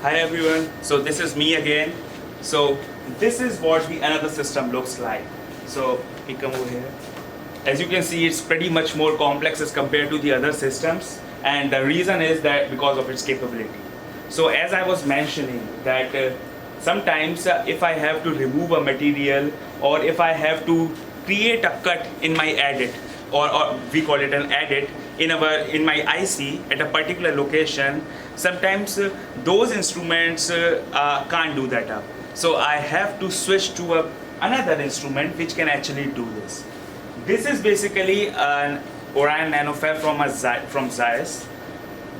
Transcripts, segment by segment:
Hi everyone, so this is me again. So this is what the another system looks like. So we come over here. As you can see, it's pretty much more complex as compared to the other systems, and the reason is that because of its capability. So as I was mentioning that sometimes if I have to remove a material or if I have to create a cut in my edit, or we call it an edit in my IC at a particular location, sometimes those instruments can't do that up. So I have to switch to another instrument which can actually do this. This is basically an Orion NanoFab from Zeiss.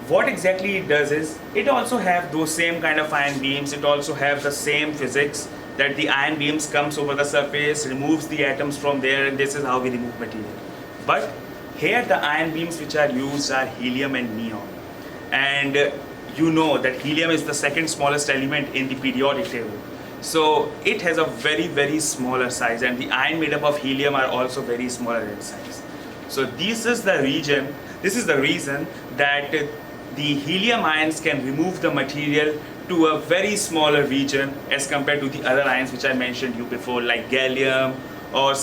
What exactly it does is, it also have those same kind of ion beams, it also have the same physics that the ion beams comes over the surface, removes the atoms from there, and this is how we remove material. But here the ion beams which are used are helium and neon. And you know that helium is the second smallest element in the periodic table. So it has a very smaller size, and the ion made up of helium are also very smaller in size. So this is the reason that the helium ions can remove the material to a very smaller region as compared to the other ions which I mentioned you before, like gallium or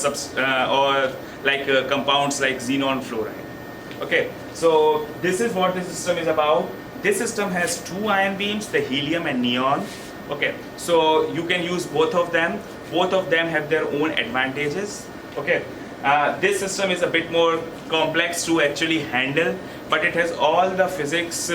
compounds like xenon fluoride. Okay, so this is what this system is about. This system has two ion beams, the helium and neon. Okay, so you can use both of them. Both of them have their own advantages. Okay, this system is a bit more complex to actually handle, but it has all the physics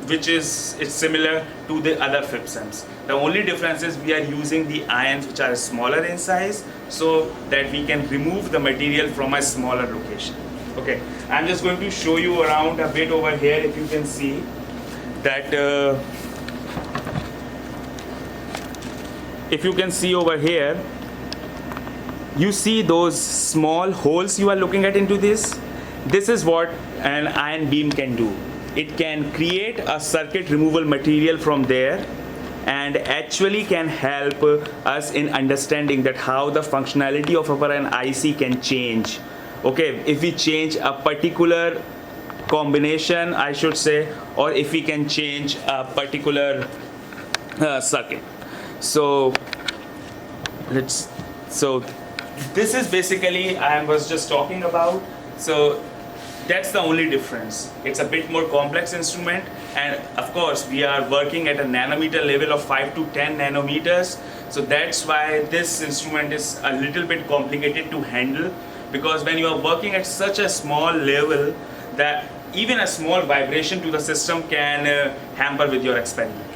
which is similar to the other FIPSEMs. The only difference is we are using the ions which are smaller in size, so that we can remove the material from a smaller location. Okay, I'm just going to show you around a bit over here. If you can see that if you can see over here, you see those small holes you are looking at into this. This is what an ion beam can do. It can create a circuit removal material from there, and actually can help us in understanding that how the functionality of our an IC can change. Okay, if we change a particular combination, I should say, or if we can change a particular circuit. So this is basically I was just talking about. So that's the only difference. It's a bit more complex instrument, and of course we are working at a nanometer level of 5 to 10 nanometers. So that's why this instrument is a little bit complicated to handle, because when you are working at such a small level, that even a small vibration to the system can hamper with your experiment.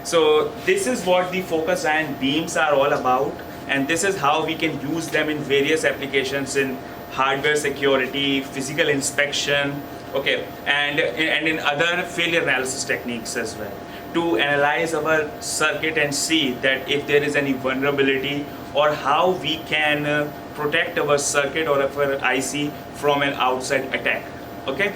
So this is what the focus ion beams are all about, and this is how we can use them in various applications in hardware security, physical inspection, okay, and in other failure analysis techniques as well, to analyze our circuit and see that if there is any vulnerability, or how we can protect our circuit or our IC from an outside attack. Okay.